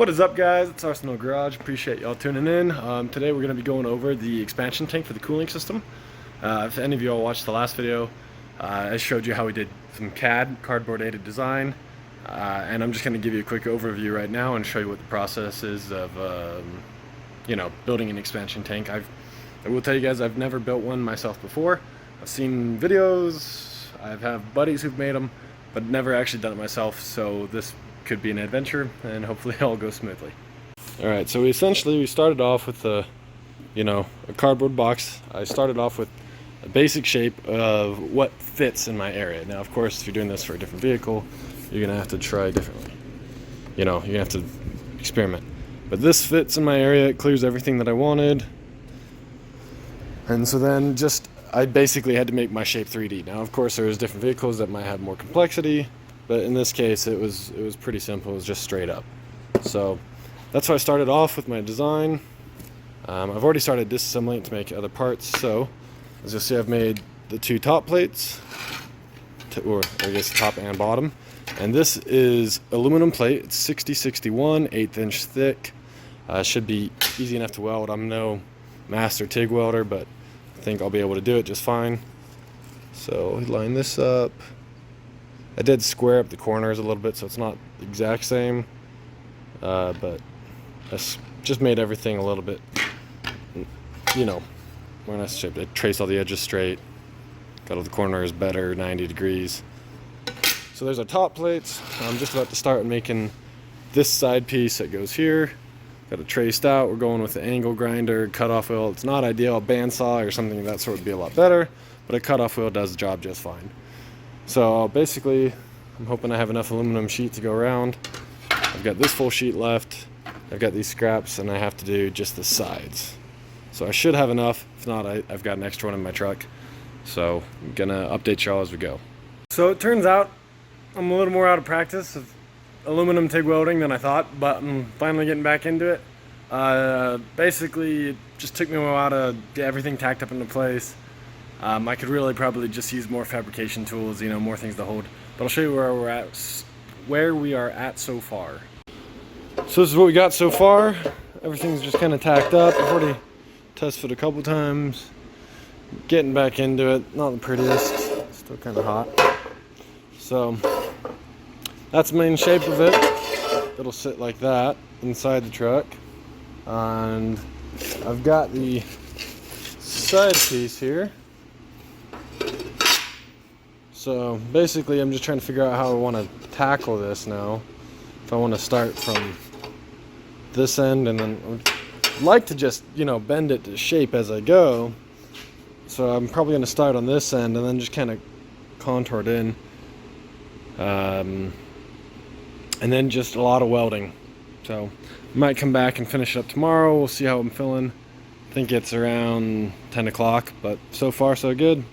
What is up, guys? It's Arsenal Garage. Appreciate y'all tuning in. Today we're going to be going over the expansion tank for the cooling system. If any of you all watched the last video, I showed you how we did some CAD, cardboard aided design, and I'm just going to give you a quick overview right now and show you what the process is of building an expansion tank. I will tell you guys, I've never built one myself before. I've seen videos, I have buddies who've made them, but never actually done it myself, so this could be an adventure, and hopefully it all goes smoothly. Alright, so we started off with a cardboard box. I started off with a basic shape of what fits in my area. Now, of course, if you're doing this for a different vehicle, you're gonna have to try differently. You're gonna have to experiment. But this fits in my area, it clears everything that I wanted. And so then I basically had to make my shape 3D. Now, of course, there's different vehicles that might have more complexity, but in this case, it was pretty simple. It was just straight up. So that's how I started off with my design. I've already started disassembling to make other parts. So as you'll see, I've made the two top plates, or I guess top and bottom. And this is aluminum plate. It's 6061, 1/8 inch thick. Should be easy enough to weld. I'm no master TIG welder, but I think I'll be able to do it just fine. So line this up. I did square up the corners a little bit, so it's not the exact same, but I just made everything a little bit, more nice shape. I traced all the edges straight, got all the corners better, 90 degrees. So there's our top plates. I'm just about to start making this side piece that goes here. Got it traced out. We're going with the angle grinder, cutoff wheel. It's not ideal. A bandsaw or something of that sort would be a lot better, but a cutoff wheel does the job just fine. So basically, I'm hoping I have enough aluminum sheet to go around. I've got this full sheet left. I've got these scraps, and I have to do just the sides. So I should have enough. If not, I've got an extra one in my truck. So I'm gonna update y'all as we go. So it turns out I'm a little more out of practice of aluminum TIG welding than I thought, but I'm finally getting back into it. Basically, it just took me a while to get everything tacked up into place. I could really probably just use more fabrication tools, more things to hold. But I'll show you where we are at so far. So this is what we got so far. Everything's just kind of tacked up. I've already tested a couple times. Getting back into it. Not the prettiest. Still kind of hot. So that's the main shape of it. It'll sit like that inside the truck. And I've got the side piece here. So basically, I'm just trying to figure out how I want to tackle this now. If I want to start from this end, and then I'd like to just, bend it to shape as I go. So I'm probably going to start on this end and then just kind of contour it in. And then just a lot of welding. So I might come back and finish it up tomorrow. We'll see how I'm feeling. I think it's around 10 o'clock, but so far so good.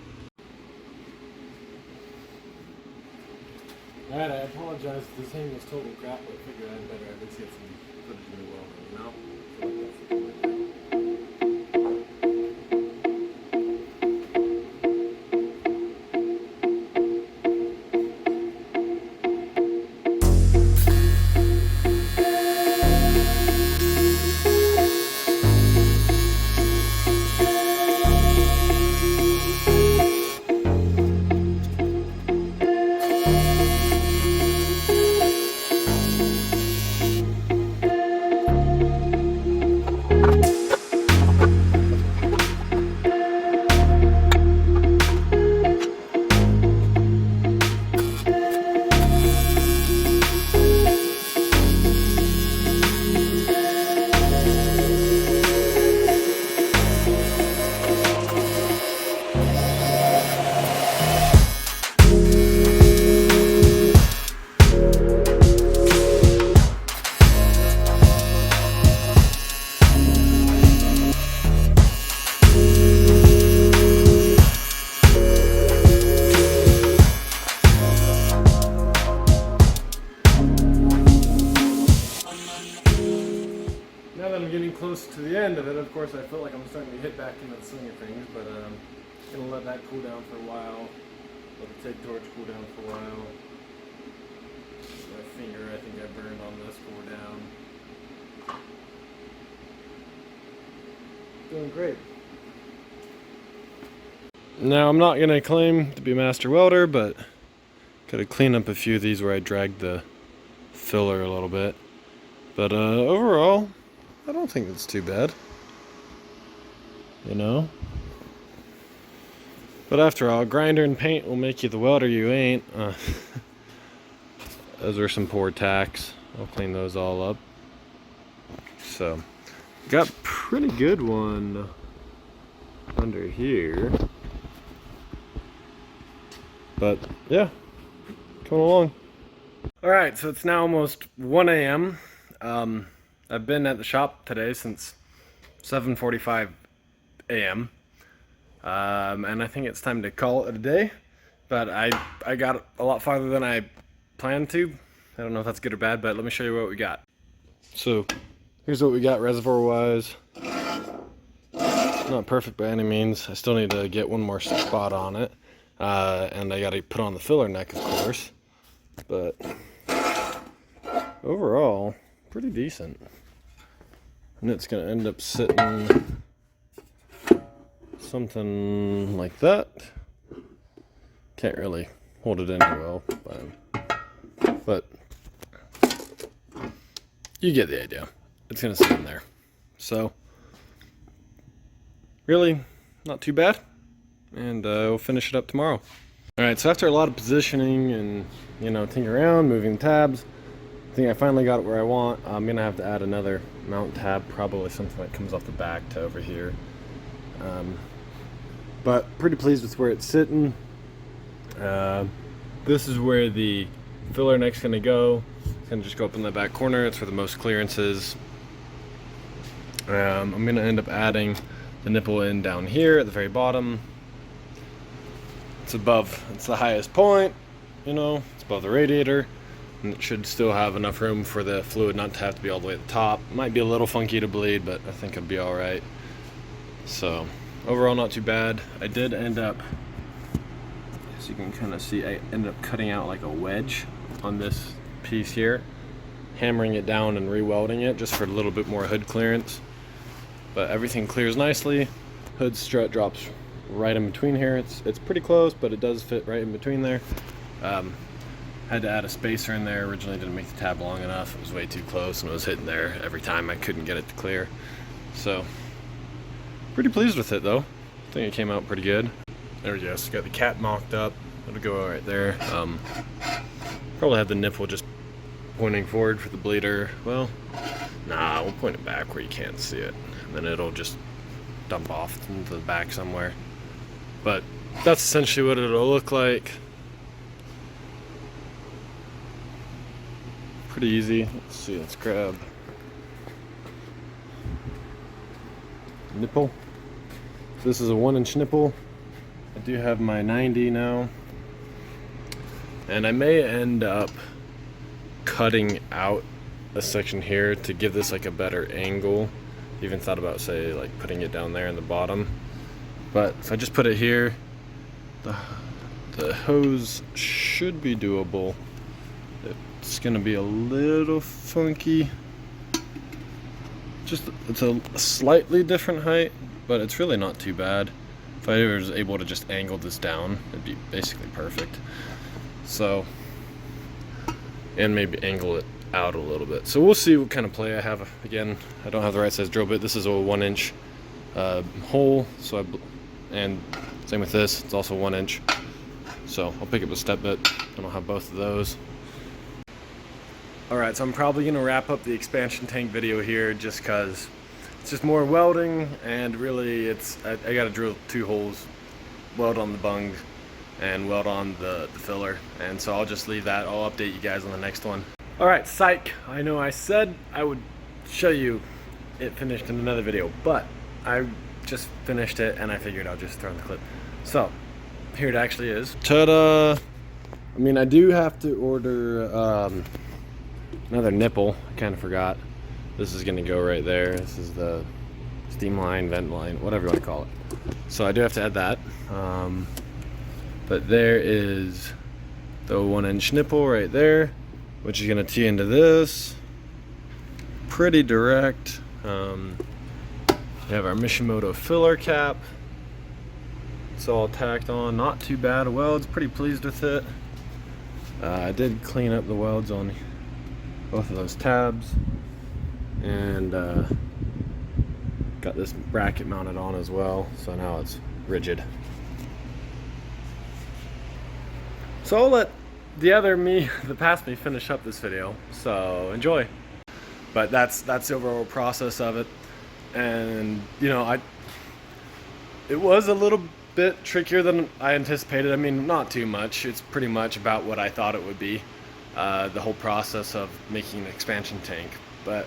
Alright, I apologize if this thing was total crap, but I figured I'd better at least get some footage of me welding, Now that I'm getting close to the end of it, of course I feel like I'm starting to hit back into the swing of things, but I'm going to let that cool down for a while. Let the TIG torch cool down for a while. My finger, I think I burned on this, cool down. Doing great. Now, I'm not going to claim to be a master welder, but got to clean up a few of these where I dragged the filler a little bit. But overall, I don't think it's too bad. You know? But after all, grinder and paint will make you the welder you ain't. Those are some poor tacks. I'll clean those all up. So, got pretty good one under here. But yeah, coming along. Alright, so it's now almost 1 a.m. I've been at the shop today since 7:45 a.m. And I think it's time to call it a day. But I got a lot farther than I planned to. I don't know if that's good or bad, but let me show you what we got. So, here's what we got reservoir-wise. Not perfect by any means. I still need to get one more spot on it. And I gotta put on the filler neck, of course. But overall, pretty decent. And it's gonna end up sitting something like that. Can't really hold it in well, but you get the idea. It's gonna sit in there. So, really, not too bad. And we'll finish it up tomorrow. Alright, so after a lot of positioning and, you know, tinkering around, moving tabs, I think I finally got it where I want. I'm going to have to add another mount tab, probably something that comes off the back to over here. But pretty pleased with where it's sitting. This is where the filler neck's going to go. It's going to just go up in the back corner. It's where the most clearance is. I'm going to end up adding the nipple in down here at the very bottom. It's the highest point, you know, it's above the radiator, and it should still have enough room for the fluid not to have to be all the way at the top. It might be a little funky to bleed, but I think it'll be alright. So, overall not too bad. I did end up, as you can kind of see, I ended up cutting out like a wedge on this piece here, hammering it down and re-welding it just for a little bit more hood clearance. But everything clears nicely. Hood strut drops right in between here. It's pretty close, but it does fit right in between there. Had to add a spacer in there. Originally didn't make the tab long enough. It was way too close and it was hitting there every time. I couldn't get it to clear. So, pretty pleased with it though. I think it came out pretty good. There we go. So got the cap mocked up. It'll go right there. Probably have the nipple just pointing forward for the bleeder. Well, nah, we'll point it back where you can't see it. And then it'll just dump off into the back somewhere. But that's essentially what it'll look like. Pretty easy. Let's see, let's grab nipple. So this is a 1-inch nipple. I do have my 90 now. And I may end up cutting out a section here to give this like a better angle. Even thought about, say, like putting it down there in the bottom. But if I just put it here, the hose should be doable. It's gonna be a little funky. It's a slightly different height, but it's really not too bad. If I was able to just angle this down, it'd be basically perfect. So, and maybe angle it out a little bit. So we'll see what kind of play I have. Again, I don't have the right size drill bit. This is a 1-inch hole, so and same with this, it's also 1 inch. So I'll pick up a step bit and I'll have both of those. Alright, so I'm probably gonna wrap up the expansion tank video here just cause it's just more welding, and really I gotta drill 2 holes, weld on the bung and weld on the filler, and so I'll just leave that. I'll update you guys on the next one. Alright, psych, I know I said I would show you it finished in another video, but I just finished it and I figured I'll just throw in the clip. So, here it actually is. Ta-da! I mean, I do have to order another nipple. I kind of forgot. This is gonna go right there. This is the steam line, vent line, whatever you want to call it. So I do have to add that. But there is the 1-inch nipple right there, which is gonna tee into this. pretty direct. We have our Mishimoto filler cap. It's all tacked on, not too bad. Welds, pretty pleased with it. I did clean up the welds on both of those tabs, and got this bracket mounted on as well, so now it's rigid. So I'll let the other me, the past me, finish up this video, so enjoy. But that's the overall process of it. And you know, it was a little bit trickier than I anticipated. I mean, not too much. It's pretty much about what I thought it would be, the whole process of making an expansion tank. But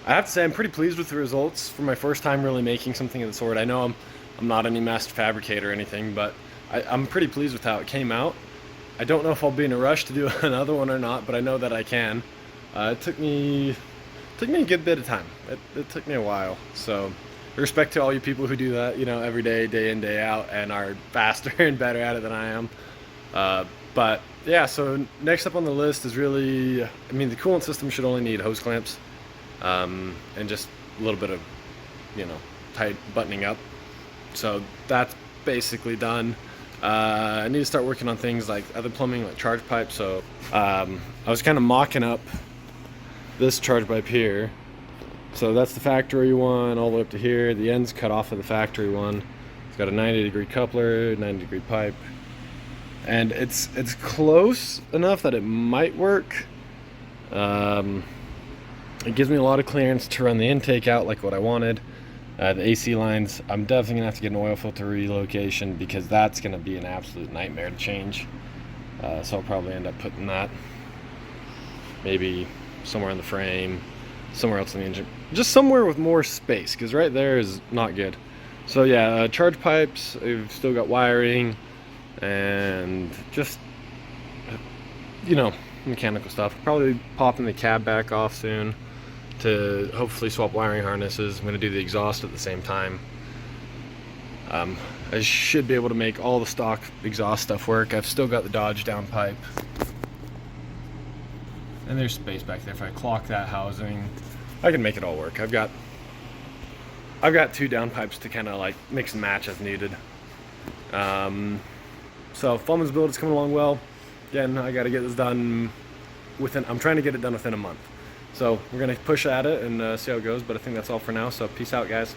I have to say I'm pretty pleased with the results for my first time really making something of the sort. I know I'm not any master fabricator or anything, but I'm pretty pleased with how it came out. I don't know if I'll be in a rush to do another one or not, but I know that I can. It took me a good bit of time. It took me a while. So respect to all you people who do that, you know, every day, day in, day out, and are faster and better at it than I am. But yeah, so next up on the list is really, I mean, the coolant system should only need hose clamps, and just a little bit of, you know, tight buttoning up. So that's basically done. I need to start working on things like other plumbing, like charge pipes. So I was kind of mocking up this charge pipe here. So that's the factory one all the way up to here. The end's cut off of the factory one. It's got a 90-degree coupler, 90-degree pipe, and it's close enough that it might work. It gives me a lot of clearance to run the intake out like what I wanted. The AC lines, I'm definitely gonna have to get an oil filter relocation because that's gonna be an absolute nightmare to change. So I'll probably end up putting that maybe somewhere in the frame, somewhere else in the engine, just somewhere with more space, because right there is not good. So yeah, charge pipes, we've still got wiring and just, you know, mechanical stuff. Probably popping the cab back off soon to hopefully swap wiring harnesses. I'm going to do the exhaust at the same time. I should be able to make all the stock exhaust stuff work. I've still got the Dodge downpipe, and there's space back there. If I clock that housing, I can make it all work. I've got 2 downpipes to kind of like mix and match as needed. So Cummins build is coming along well. Again, I got to get this done I'm trying to get it done within a month. So we're going to push at it and see how it goes, but I think that's all for now. So peace out, guys.